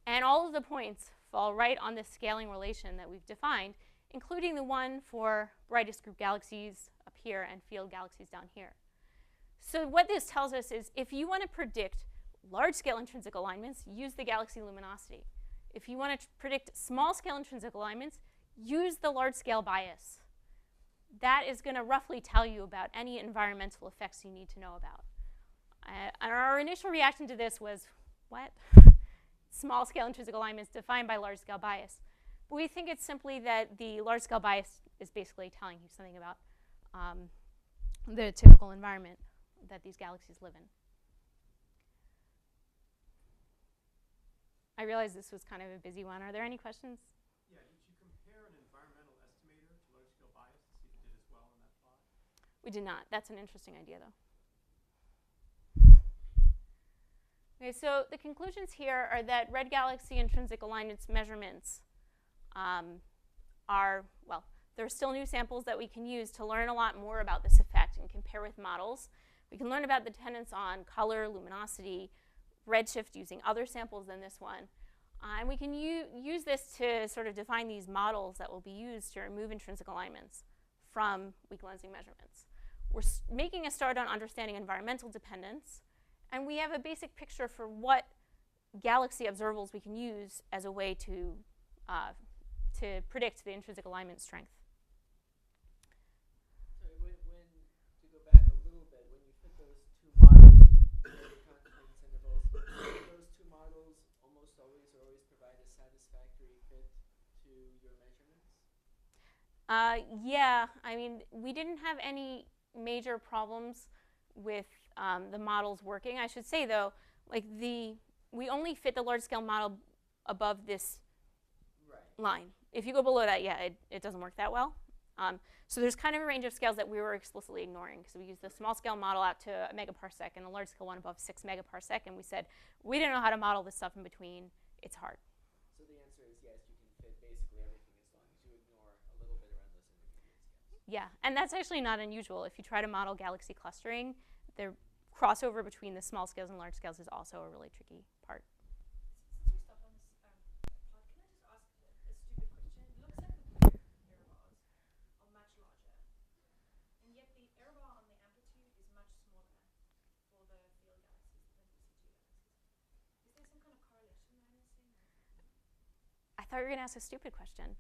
And all of the points fall right on this scaling relation that we've defined, including the one for brightest group galaxies up here and field galaxies down here. So what this tells us is if you want to predict large-scale intrinsic alignments, use the galaxy luminosity. If you want to predict small-scale intrinsic alignments, use the large-scale bias. That is going to roughly tell you about any environmental effects you need to know about. And our initial reaction to this was, what? Small-scale intrinsic alignments defined by large-scale bias. But we think it's simply that the large-scale bias is basically telling you something about the typical environment that these galaxies live in. I realize this was kind of a busy one. Are there any questions? Yeah, did you compare an environmental estimator to large-scale bias to see if it did as well in that plot? We did not. That's an interesting idea, though. Okay, so the conclusions here are that red galaxy intrinsic alignments measurements there are still new samples that we can use to learn a lot more about this effect and compare with models. We can learn about the dependence on color, luminosity, redshift using other samples than this one. And we can use this to sort of define these models that will be used to remove intrinsic alignments from weak lensing measurements. We're making a start on understanding environmental dependence, and we have a basic picture for what galaxy observables we can use as a way to predict the intrinsic alignment strength. Sorry, to go back a little bit, when you put those two models, the confidence intervals, those two models almost always or to your measurements? Yeah, I mean, we didn't have any major problems with the models working. I should say, though, like we only fit the large-scale model above this line. If you go below that, yeah, it doesn't work that well. So there's kind of a range of scales that we were explicitly ignoring, because we used the small-scale model out to a megaparsec and the large-scale one above 6 megaparsec, and we said, we didn't know how to model this stuff in between. It's hard. So the answer is yes, you can fit basically everything as long as you ignore a little bit around those intermediate scales. Yeah, and that's actually not unusual. If you try to model galaxy clustering, the crossover between the small scales and large scales is also a really tricky part. Since we stopped on this part, can I just ask a stupid question? It looks like the error bars are much larger, and yet the error bar on the amplitude is much smaller for the field galaxies than the CG galaxies. Is there some kind of correlation that I'm missing? I thought you were going to ask a stupid question.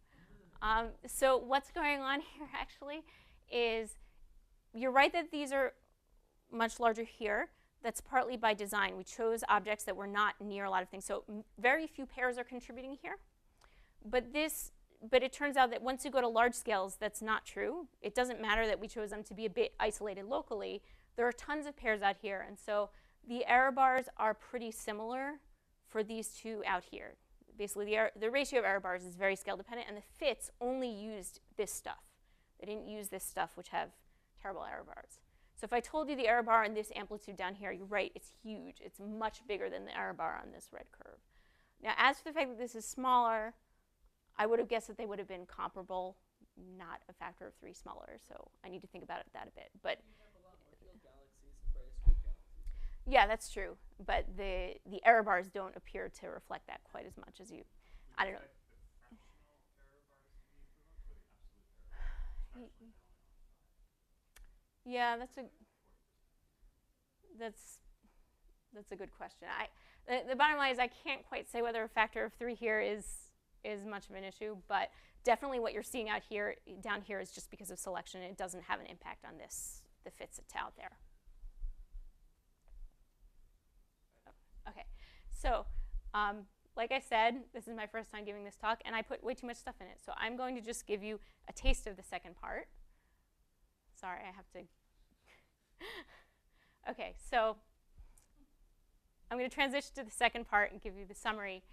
So what's going on here actually is you're right that these are much larger here. That's partly by design. We chose objects that were not near a lot of things. So very few pairs are contributing here. But it turns out that once you go to large scales, that's not true. It doesn't matter that we chose them to be a bit isolated locally. There are tons of pairs out here. And so the error bars are pretty similar for these two out here. Basically, the ratio of error bars is very scale dependent, and the fits only used this stuff. They didn't use this stuff, which have terrible error bars. So if I told you the error bar on this amplitude down here, you're right, it's huge. It's much bigger than the error bar on this red curve. Now, as for the fact that this is smaller, I would have guessed that they would have been comparable, not a factor of 3 smaller. So I need to think about that a bit. But You have a lot more field galaxies and bright field galaxies. yeah, that's true. But the error bars don't appear to reflect that quite as much as you. I don't know. Yeah, that's a good question. The bottom line is I can't quite say whether a factor of 3 here is much of an issue, but definitely what you're seeing out here, down here, is just because of selection. It doesn't have an impact on the fits that's out there. Okay, so like I said, this is my first time giving this talk, and I put way too much stuff in it. So I'm going to just give you a taste of the second part. Sorry, I have to. Okay, so I'm going to transition to the second part and give you the summary.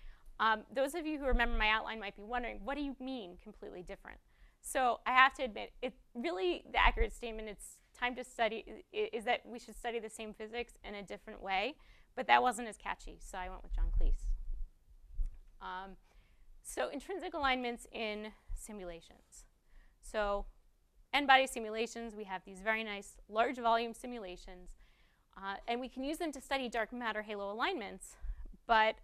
Those of you who remember my outline might be wondering, what do you mean completely different? So I have to admit, it really, the accurate statement, it's time to study, is that we should study the same physics in a different way, but that wasn't as catchy, so I went with John Cleese. So intrinsic alignments in simulations. So n-body simulations, we have these very nice large volume simulations, and we can use them to study dark matter halo alignments, but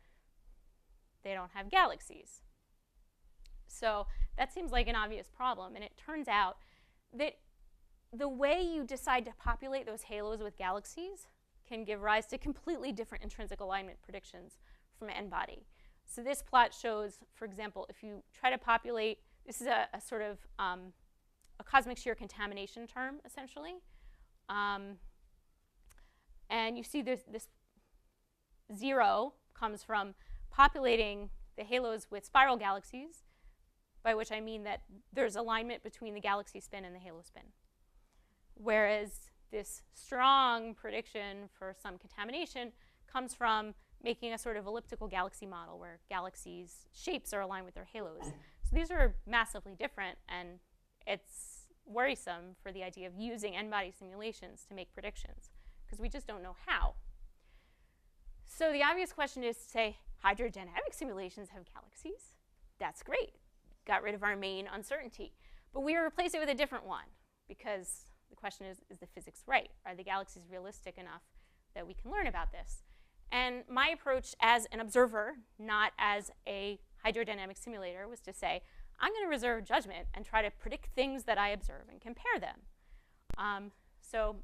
they don't have galaxies. So that seems like an obvious problem, and it turns out that the way you decide to populate those halos with galaxies can give rise to completely different intrinsic alignment predictions from n-body. So this plot shows, for example, if you try to populate, this is a sort of a cosmic shear contamination term, essentially. And you see this 0 comes from populating the halos with spiral galaxies, by which I mean that there's alignment between the galaxy spin and the halo spin. Whereas this strong prediction for some contamination comes from making a sort of elliptical galaxy model where galaxies' shapes are aligned with their halos. So these are massively different, and it's worrisome for the idea of using n-body simulations to make predictions, because we just don't know how. So the obvious question is to say, hydrodynamic simulations have galaxies. That's great. Got rid of our main uncertainty. But we replace it with a different one, because the question is the physics right? Are the galaxies realistic enough that we can learn about this? And my approach as an observer, not as a hydrodynamic simulator, was to say, I'm going to reserve judgment and try to predict things that I observe and compare them. So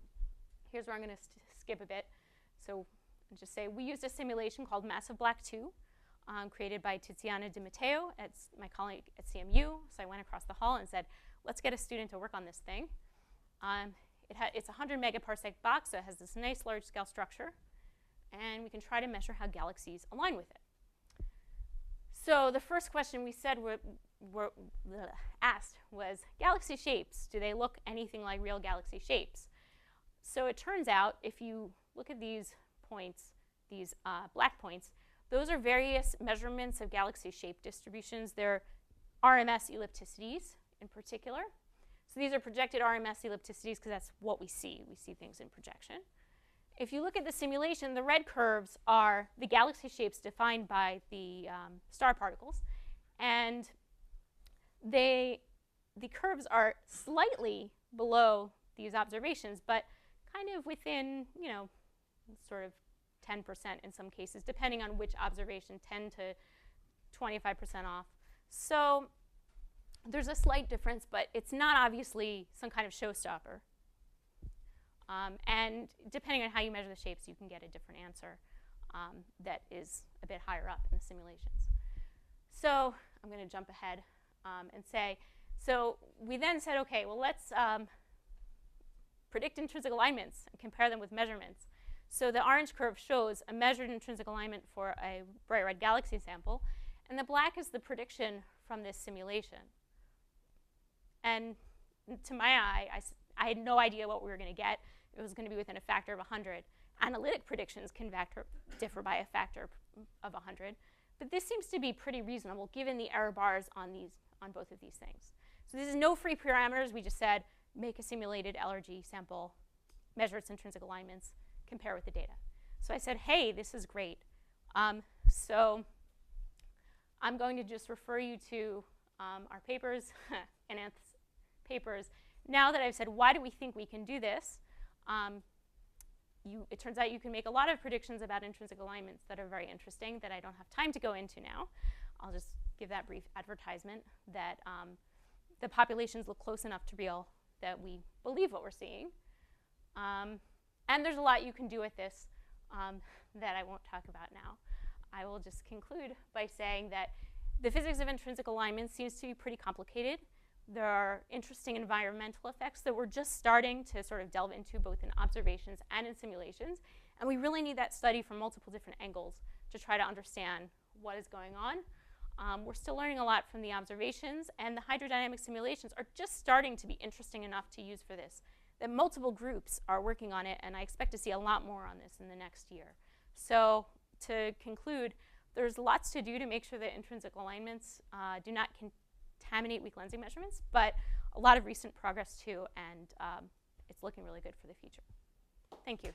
here's where I'm going to skip a bit. So I'll just say we used a simulation called Massive Black 2, created by Tiziana Di Matteo, my colleague at CMU. So I went across the hall and said, let's get a student to work on this thing. It's a 100 megaparsec box, so it has this nice large-scale structure. And we can try to measure how galaxies align with it. So the first question we said asked was galaxy shapes. Do they look anything like real galaxy shapes? So it turns out if you look at these points, these black points, those are various measurements of galaxy shape distributions. They're RMS ellipticities in particular. So these are projected RMS ellipticities because that's what we see. We see things in projection. If you look at the simulation, the red curves are the galaxy shapes defined by the star particles. And the curves are slightly below these observations, but kind of within, you know, sort of 10% in some cases, depending on which observation, 10 to 25% off. So there's a slight difference, but it's not obviously some kind of showstopper. And depending on how you measure the shapes, you can get a different answer that is a bit higher up in the simulations. So I'm going to jump ahead and say, so we then said, okay, well, let's predict intrinsic alignments and compare them with measurements. So the orange curve shows a measured intrinsic alignment for a bright red galaxy sample, and the black is the prediction from this simulation. And to my eye, I had no idea what we were going to get. It was going to be within a factor of 100. Analytic predictions can differ by a factor of 100. But this seems to be pretty reasonable given the error bars on both of these things. So this is no free parameters. We just said make a simulated LRG sample, measure its intrinsic alignments, compare with the data. So I said, hey, this is great. So I'm going to just refer you to our papers and Anth's papers. Now that I've said, why do we think we can do this? It turns out you can make a lot of predictions about intrinsic alignments that are very interesting that I don't have time to go into now. I'll just give that brief advertisement that the populations look close enough to real that we believe what we're seeing. And there's a lot you can do with this that I won't talk about now. I will just conclude by saying that the physics of intrinsic alignment seems to be pretty complicated. There are interesting environmental effects that we're just starting to sort of delve into both in observations and in simulations. And we really need that study from multiple different angles to try to understand what is going on. We're still learning a lot from the observations, and the hydrodynamic simulations are just starting to be interesting enough to use for this, that multiple groups are working on it, and I expect to see a lot more on this in the next year. So to conclude, there's lots to do to make sure that intrinsic alignments do not contaminate weak lensing measurements, but a lot of recent progress too, and it's looking really good for the future. Thank you.